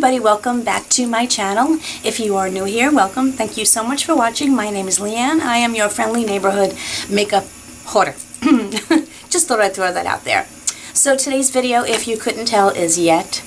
everybody, welcome back to my channel. If you are new here, welcome. Thank you so much for watching. My name is Leanne. I am your friendly neighborhood makeup hoarder. Just thought I'd throw that out there. So today's video, if you couldn't tell, is yet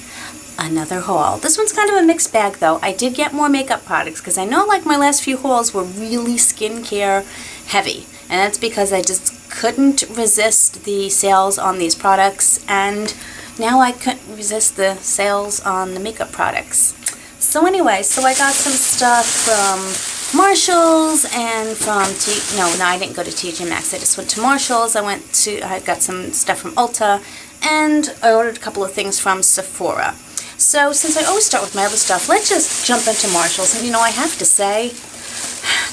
another haul. This one's kind of a mixed bag though. I did get more makeup products because I know like my last few hauls were really skincare heavy. And that's because I just couldn't resist the sales on these products, and now I couldn't resist the sales on the makeup products. So anyway, so I got some stuff from Marshalls and from no, I didn't go to TJ Maxx. I just went to Marshalls. I got some stuff from Ulta, and I ordered a couple of things from Sephora. So since I always start with my other stuff, let's just jump into Marshalls. And you know, I have to say,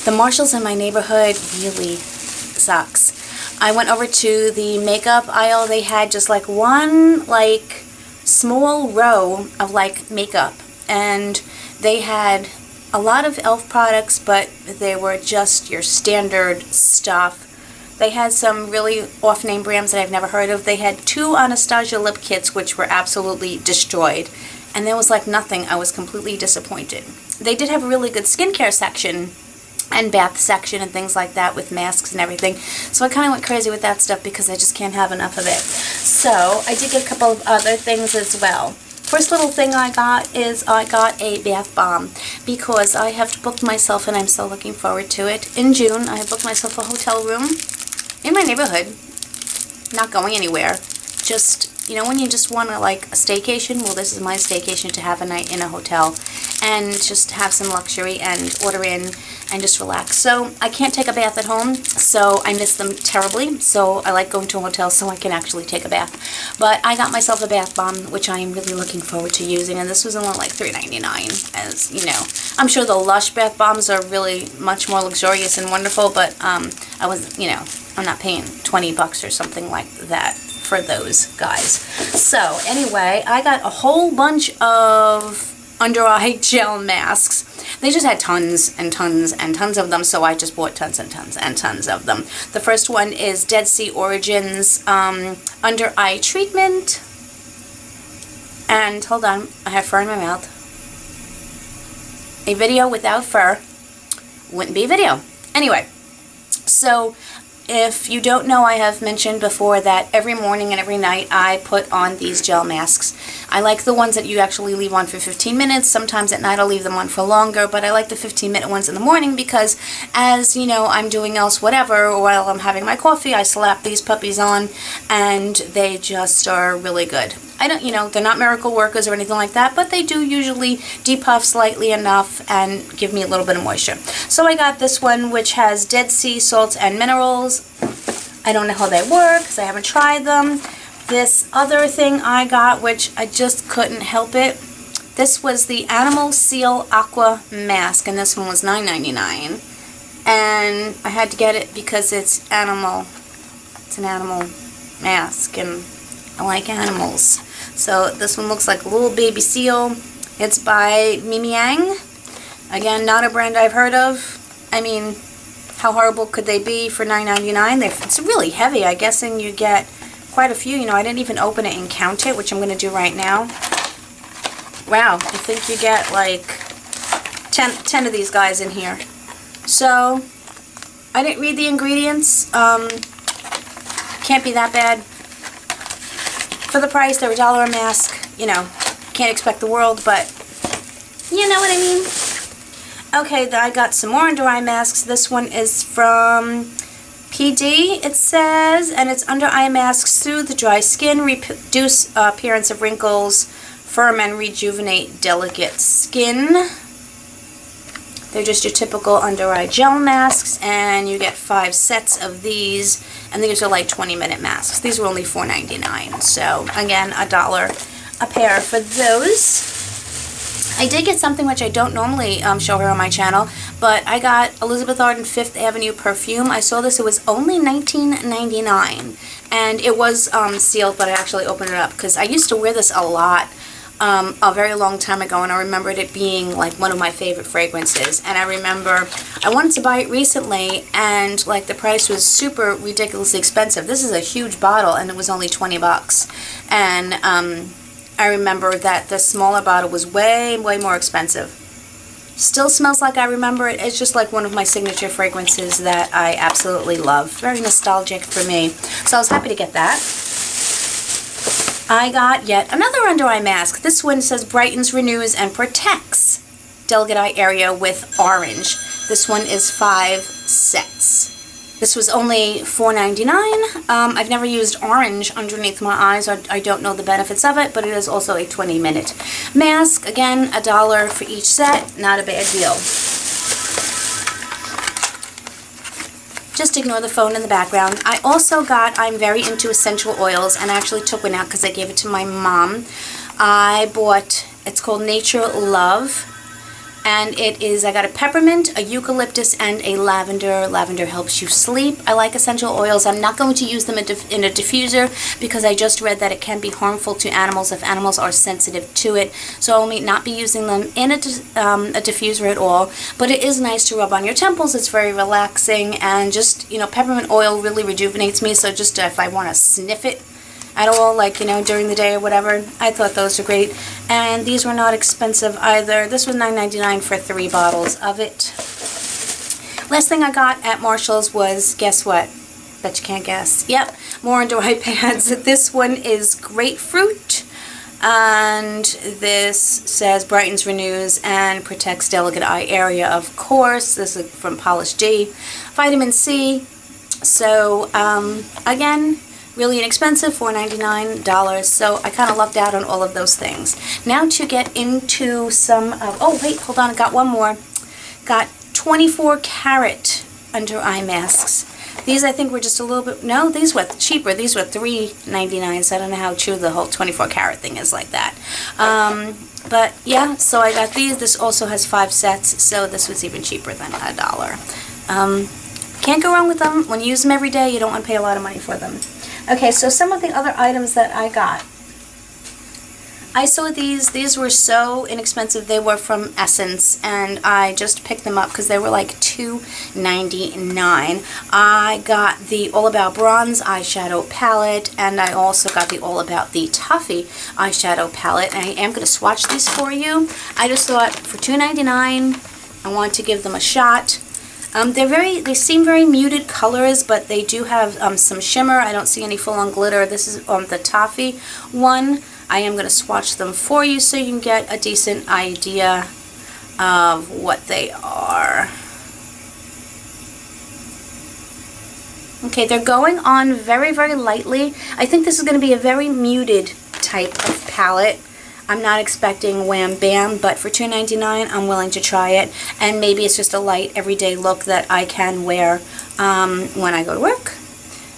the Marshalls in my neighborhood really sucks. I went over to the makeup aisle. They had just like one like small row of like makeup, and they had a lot of e.l.f. products, but they were just your standard stuff. They had some really off-name brands that I've never heard of. They had two Anastasia lip kits which were absolutely destroyed, and there was like nothing. I was completely disappointed. They did have a really good skincare section and bath section and things like that with masks and everything. So I kind of went crazy with that stuff because I just can't have enough of it. So I did get a couple of other things as well. First little thing I got is I got a bath bomb because I have booked myself, and I'm so looking forward to it. In June, I have booked myself a hotel room in my neighborhood. Not going anywhere. Just, you know, when you just want to like a staycation, well, this is my staycation, to have a night in a hotel and just have some luxury and order in and just relax. So I can't take a bath at home, so I miss them terribly. So I like going to a hotel so I can actually take a bath. But I got myself a bath bomb, which I am really looking forward to using, and this was only like $3.99. As you know, I'm sure the Lush bath bombs are really much more luxurious and wonderful, but I was, you know, I'm not paying $20 or something like that for those guys. So anyway, I got a whole bunch of under eye gel masks. They just had tons and tons and tons of them, so I just bought tons and tons and tons of them. The first one is Dead Sea Origins under eye treatment. And hold on, I have fur in my mouth. A video without fur wouldn't be a video. Anyway, so if you don't know, I have mentioned before that every morning and every night I put on these gel masks. I like the ones that you actually leave on for 15 minutes. Sometimes at night I'll leave them on for longer, but I like the 15-minute ones in the morning because, as you know, I'm doing else whatever, or while I'm having my coffee, I slap these puppies on, and they just are really good. I don't, you know, they're not miracle workers or anything like that, but they do usually depuff slightly enough and give me a little bit of moisture. So I got this one, which has Dead Sea salts and minerals. I don't know how they work because I haven't tried them. This other thing I got, which I just couldn't help it. This was the Animal Seal Aqua Mask, and this one was $9.99. And I had to get it because it's animal. It's an animal mask, and I like animals. So this one looks like a little baby seal. It's by Mimi Yang. Again, not a brand I've heard of. I mean, how horrible could they be for $9.99? It's really heavy. I'm guessing you get quite a few. You know, I didn't even open it and count it, which I'm going to do right now. Wow, I think you get like 10 of these guys in here. So, I didn't read the ingredients. Can't be that bad. For the price, they're $1 a mask. You know, can't expect the world, but you know what I mean. Okay, I got some more under eye masks. This one is from PD, it says, and it's under eye masks. Soothe dry skin, reduce appearance of wrinkles, firm and rejuvenate delicate skin. They're just your typical under eye gel masks, and you get 5 sets of these, and these are like 20-minute masks. These were only $4.99, so again, $1 a pair for those. I did get something which I don't normally show here on my channel, but I got Elizabeth Arden Fifth Avenue perfume. I saw this, it was only $19.99, and it was sealed, but I actually opened it up because I used to wear this a lot a very long time ago, and I remembered it being like one of my favorite fragrances. And I remember I wanted to buy it recently, and like the price was super ridiculously expensive. This is a huge bottle, and it was only $20. And I I remember that the smaller bottle was way, way more expensive. Still smells like I remember it. It's just like one of my signature fragrances that I absolutely love. Very nostalgic for me. So I was happy to get that. I got yet another under eye mask. This one says brightens, renews, and protects delicate eye area with orange. This one is 5 sets. This was only $4.99. I've never used orange underneath my eyes. I don't know the benefits of it, but it is also a 20-minute mask. Again, $1 for each set. Not a bad deal. Just ignore the phone in the background. I also got, I'm very into essential oils, and I actually took one out because I gave it to my mom. I bought, it's called Nature Love. And it is, I got a peppermint, a eucalyptus, and a lavender. Lavender helps you sleep. I like essential oils. I'm not going to use them in a diffuser because I just read that it can be harmful to animals if animals are sensitive to it. So I will not be using them in a diffuser at all. But it is nice to rub on your temples. It's very relaxing. And just, you know, peppermint oil really rejuvenates me. So just if I want to sniff it at all, like, you know, during the day or whatever, I thought those were great. And these were not expensive either. This was $9.99 for 3 bottles of it. Last thing I got at Marshall's was, guess what? Bet you can't guess. Yep, more under eye pads. This one is grapefruit, and this says brightens, renews, and protects delicate eye area, of course. This is from Polish D. Vitamin C. So, again, really inexpensive, $4.99, so I kind of lucked out on all of those things. Now to get into some of, oh wait, hold on, I got one more. Got 24 karat under eye masks. These I think were just a little bit, no, these were cheaper. These were $3.99, so I don't know how true the whole 24 karat thing is like that. But yeah, so I got these. This also has 5 sets, so this was even cheaper than $1. Can't go wrong with them. When you use them every day, you don't want to pay a lot of money for them. Okay, so some of the other items that I got. I saw these were so inexpensive. They were from Essence, and I just picked them up because they were like $2.99. I got the All About Bronze eyeshadow palette, and I also got the All About the Toffee eyeshadow palette, and I am going to swatch these for you. I just thought for $2.99, I wanted to give them a shot. They seem very muted colors, but they do have some shimmer. I don't see any full-on glitter. This is the Toffee one. I am going to swatch them for you so you can get a decent idea of what they are. Okay, they're going on very, very lightly. I think this is going to be a very muted type of palette. I'm not expecting wham bam, but for $2.99 I'm willing to try it, and maybe it's just a light everyday look that I can wear when I go to work.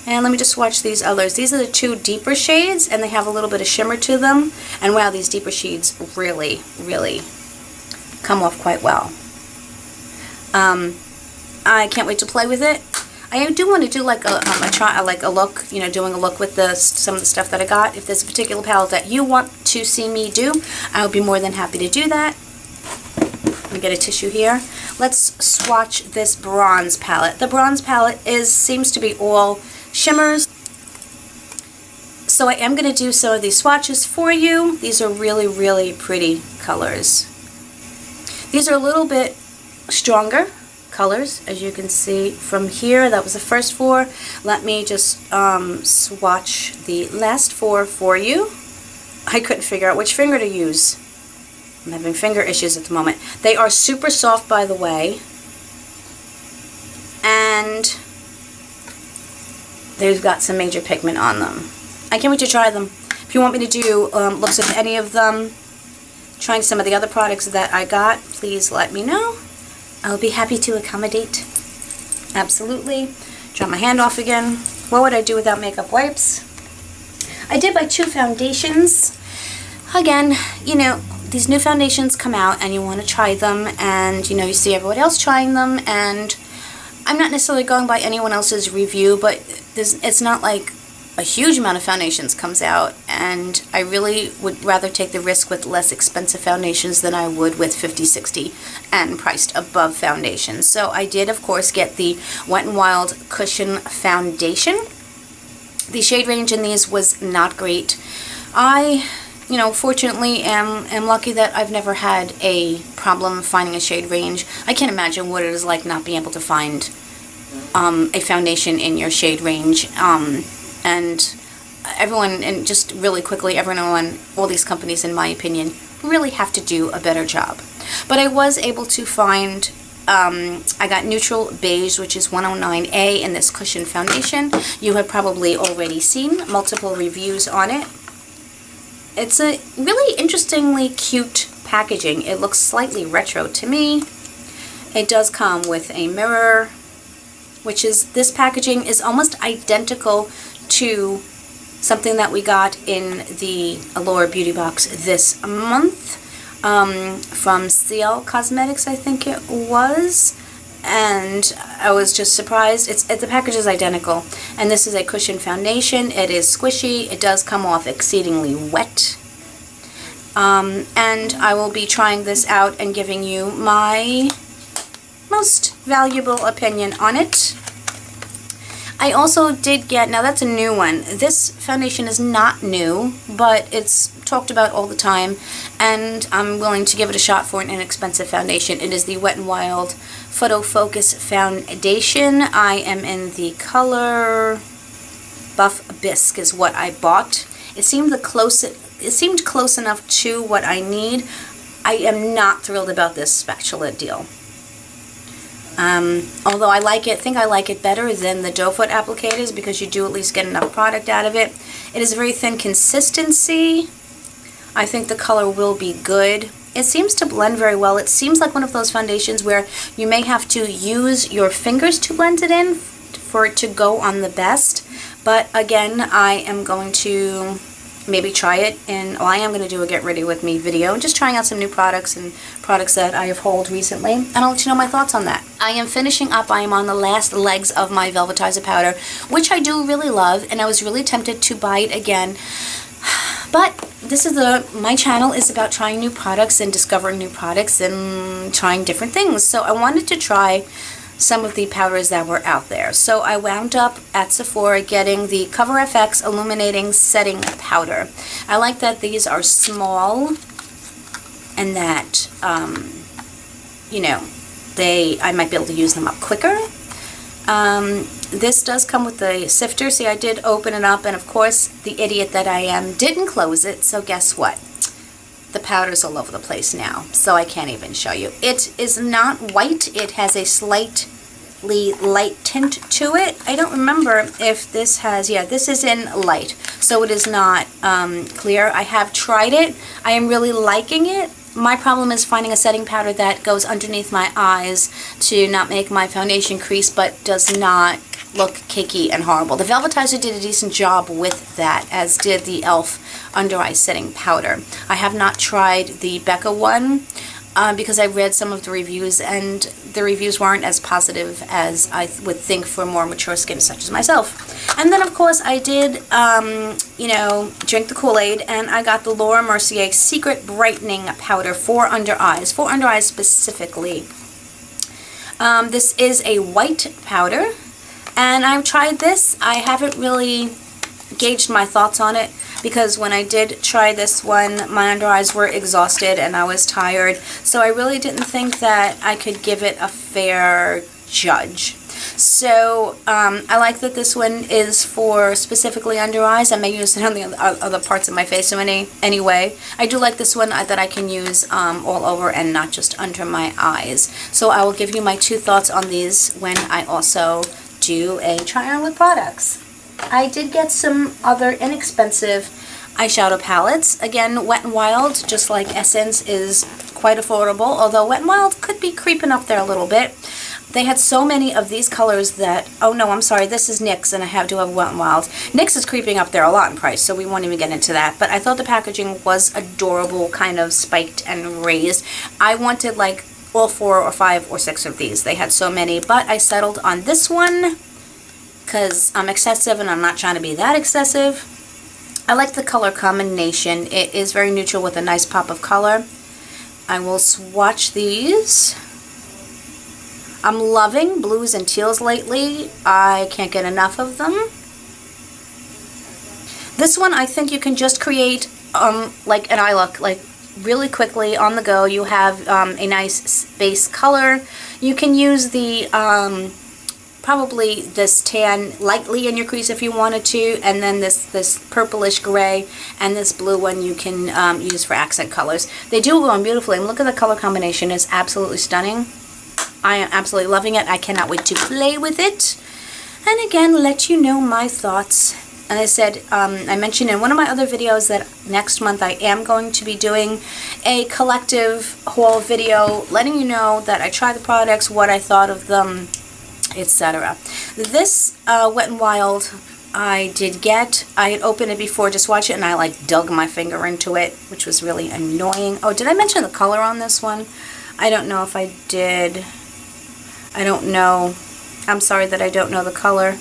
And let me just swatch these others. These are the 2 deeper shades, and they have a little bit of shimmer to them, and wow, these deeper shades really, really come off quite well. I can't wait to play with it. I do want to do like a look, you know, doing a look with some of the stuff that I got. If there's a particular palette that you want to see me do, I would be more than happy to do that. Let me get a tissue here. Let's swatch this bronze palette. The bronze palette seems to be all shimmers. So I am going to do some of these swatches for you. These are really, really pretty colors. These are a little bit stronger colors, as you can see from here. That was the first 4. Let me just swatch the last 4 for you. I couldn't figure out which finger to use. I'm having finger issues at the moment. They are super soft, by the way, and they've got some major pigment on them. I can't wait to try them. If you want me to do looks at any of them, trying some of the other products that I got, please let me know. I'll be happy to accommodate. Absolutely. Drop my hand off again. What would I do without makeup wipes? I did buy 2 foundations. Again, you know, these new foundations come out and you want to try them, and you know, you see everyone else trying them, and I'm not necessarily going by anyone else's review, but it's not like a huge amount of foundations comes out, and I really would rather take the risk with less expensive foundations than I would with $50, $60 and priced above foundations. So I did, of course, get the Wet n Wild Cushion Foundation. The shade range in these was not great. I you know, fortunately am lucky that I've never had a problem finding a shade range. I can't imagine what it is like not being able to find a foundation in your shade range. And everyone, and just really quickly, everyone, all these companies, in my opinion, really have to do a better job. But I was able to find, I got Neutral Beige, which is 109A in this cushion foundation. You have probably already seen multiple reviews on it. It's a really interestingly cute packaging. It looks slightly retro to me. It does come with a mirror, which is, this packaging is almost identical to something that we got in the Allure Beauty Box this month from CL Cosmetics, I think it was. And I was just surprised. The package is identical, and this is a cushion foundation. It is squishy. It does come off exceedingly wet. And I will be trying this out and giving you my most valuable opinion on it. I also did get, now that's a new one. This foundation is not new, but it's talked about all the time, and I'm willing to give it a shot for an inexpensive foundation. It is the Wet n Wild Photo Focus Foundation. I am in the color Buff Bisque is what I bought. It seemed close enough to what I need. I am not thrilled about this spatula deal. Although I think I like it better than the doe foot applicators, because you do at least get enough product out of it. It is a very thin consistency. I think the color will be good. It seems to blend very well. It seems like one of those foundations where you may have to use your fingers to blend it in for it to go on the best. But again, I am going to maybe try it, and I am going to do a get ready with me video, just trying out some new products and products that I have hauled recently, and I'll let you know my thoughts on that. I am finishing up. I am on the last legs of my Velvetizer powder, which I do really love, and I was really tempted to buy it again. But this is my channel is about trying new products and discovering new products and trying different things. So I wanted to try some of the powders that were out there. So I wound up at Sephora getting the Cover FX Illuminating Setting Powder. I like that these are small and that, you know, I might be able to use them up quicker. This does come with the sifter. See, I did open it up, and of course, the idiot that I am didn't close it, so guess what? The powder's all over the place now, so I can't even show you. It is not white. It has a slightly light tint to it. I don't remember if this has, yeah, this is in light, so it is not clear. I have tried it. I am really liking it. My problem is finding a setting powder that goes underneath my eyes to not make my foundation crease, but does not look cakey and horrible. The Velvetizer did a decent job with that, as did the e.l.f. Under Eye Setting Powder. I have not tried the Becca one because I read some of the reviews, and the reviews weren't as positive as I would think for more mature skin such as myself. And then, of course, I did, you know, drink the Kool-Aid, and I got the Laura Mercier Secret Brightening Powder for under eyes specifically. This is a white powder, and I've tried this. I haven't really gauged my thoughts on it, because when I did try this one, my under eyes were exhausted and I was tired, so I really didn't think that I could give it a fair judge. So I like that this one is for specifically under eyes. I may use it on the other parts of my face anyway. I do like this one that I can use all over and not just under my eyes. So I will give you my two thoughts on these when I also do a try on with products. I did get some other inexpensive eyeshadow palettes. Again, Wet n Wild, just like Essence, is quite affordable, although Wet n Wild could be creeping up there a little bit. They had so many of these colors that, oh no, I'm sorry, this is NYX and I have to have Wet n Wild. NYX is creeping up there a lot in price, so we won't even get into that, but I thought the packaging was adorable, kind of spiked and raised. I wanted like all 4 or 5 or 6 of these. They had so many, but I settled on this one because I'm excessive and I'm not trying to be that excessive. I like the color combination. It is very neutral with a nice pop of color. I will swatch these. I'm loving blues and teals lately. I can't get enough of them. This one, I think you can just create like an eye look, like really quickly on the go. You have a nice base color. You can use the probably this tan lightly in your crease if you wanted to, and then this purplish gray and this blue one you can use for accent colors. They do go on beautifully, and look at the color combination. It's absolutely stunning. I am absolutely loving it. I cannot wait to play with it, and again let you know my thoughts. And I said, I mentioned in one of my other videos that next month I am going to be doing a collective haul video, letting you know that I tried the products, what I thought of them, etc. This Wet n Wild I did get. I had opened it before, just watch it, and I like dug my finger into it, which was really annoying. Oh, did I mention the color on this one? I don't know if I did. I don't know. I'm sorry that I don't know the color.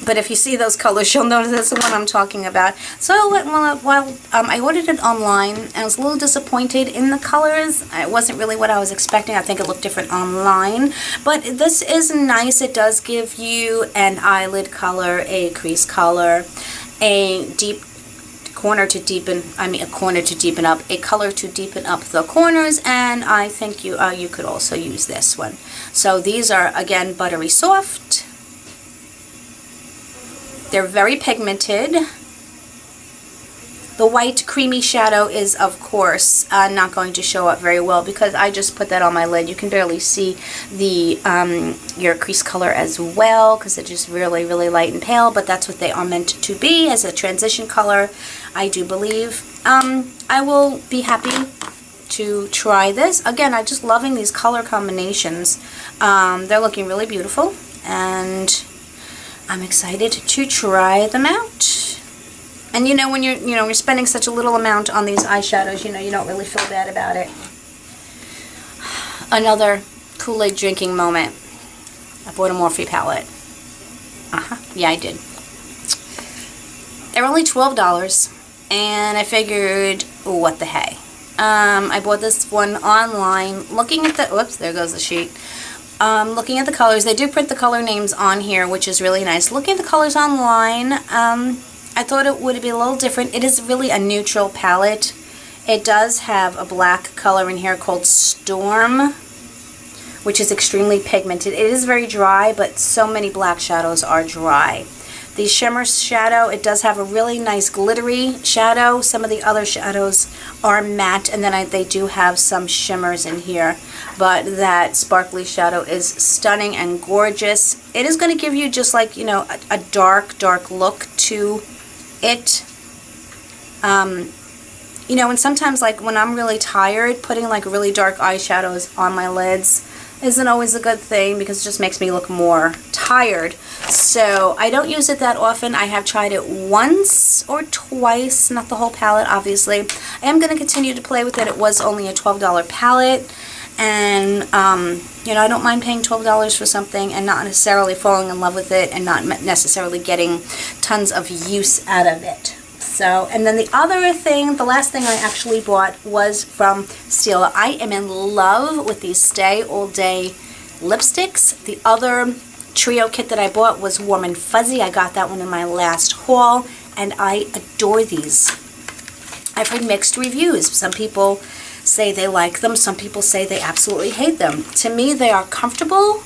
But if you see those colors, you'll know that's the one I'm talking about. So I ordered it online, and I was a little disappointed in the colors. It wasn't really what I was expecting. I think it looked different online. But this is nice. It does give you an eyelid color, a crease color, a deep corner to deepen, a corner to deepen up, a color to deepen up the corners, and I think you could also use this one. So these are, again, buttery soft. They're very pigmented. The white creamy shadow is, of course, not going to show up very well because I just put that on my lid. You can barely see the your crease color as well because it's just really, really light and pale, but that's what they are meant to be as a transition color, I do believe. I will be happy to try this. Again, I'm just loving these color combinations. They're looking really beautiful, and I'm excited to try them out. And you know, when you're spending such a little amount on these eyeshadows, you don't really feel bad about it. Another Kool-Aid drinking moment. I bought a Morphe palette. Yeah, I did. They're only $12, and I figured, what the hey. I bought this one online, looking at the, whoops, there goes the sheet. Looking at the colors, they do print the color names on here, which is really nice. Looking at the colors online, I thought it would be a little different. It is really a neutral palette. It does have a black color in here called Storm, which is extremely pigmented. It is very dry, but so many black shadows are dry. The shimmer shadow, it does have a really nice glittery shadow. Some of the other shadows are matte, and then they do have some shimmers in here. But that sparkly shadow is stunning and gorgeous. It is going to give you just like, a dark, dark look to it. And sometimes, like, when I'm really tired, putting like really dark eyeshadows on my lids isn't always a good thing because it just makes me look more tired. So I don't use it that often. I have tried it once or twice, not the whole palette, obviously. I am going to continue to play with it. It was only a $12 palette, and I don't mind paying $12 for something and not necessarily falling in love with it and not necessarily getting tons of use out of it. So, and then the other thing, the last thing I actually bought was from Stila. I am in love with these Stay All Day lipsticks. The other trio kit that I bought was Warm and Fuzzy. I got that one in my last haul, and I adore these. I've heard mixed reviews. Some people say they like them. Some people say they absolutely hate them. To me, they are comfortable.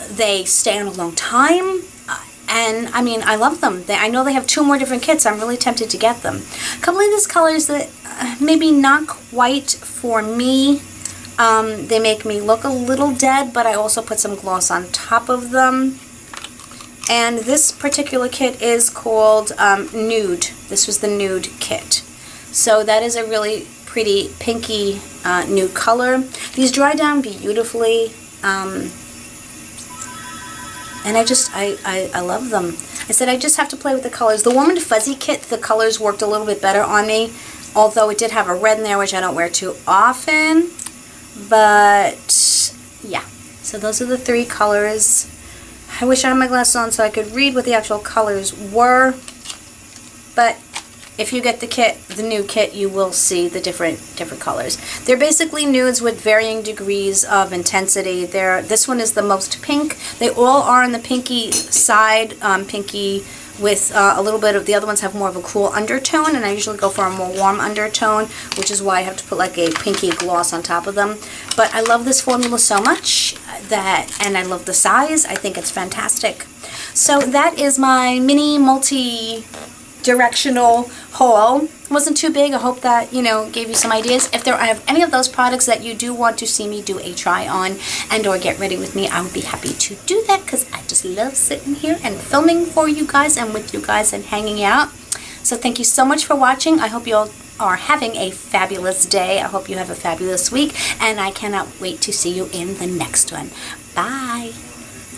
They stay on a long time. And, I love them. I know they have 2 more different kits. I'm really tempted to get them. A couple of these colors that maybe not quite for me. They make me look a little dead, but I also put some gloss on top of them. And this particular kit is called Nude. This was the Nude kit. So that is a really pretty pinky nude color. These dry down beautifully. And I love them. I said I just have to play with the colors. The Warm and Fuzzy kit, the colors worked a little bit better on me. Although it did have a red in there, which I don't wear too often. But, yeah. So those are the 3 colors. I wish I had my glasses on so I could read what the actual colors were. But if you get the kit, the new kit, you will see the different colors. They're basically nudes with varying degrees of intensity. This one is the most pink. They all are on the pinky side, pinky with a little bit of, the other ones have more of a cool undertone, and I usually go for a more warm undertone, which is why I have to put like a pinky gloss on top of them. But I love this formula so much, and I love the size. I think it's fantastic. So that is my mini multi-directional haul. It wasn't too big. I hope that, you know, gave you some ideas. If there are any of those products that you do want to see me do a try on and or get ready with me, I would be happy to do that, because I just love sitting here and filming for you guys and with you guys and hanging out. So thank you so much for watching. I hope you all are having a fabulous day. I hope you have a fabulous week, and I cannot wait to see you in the next one. Bye.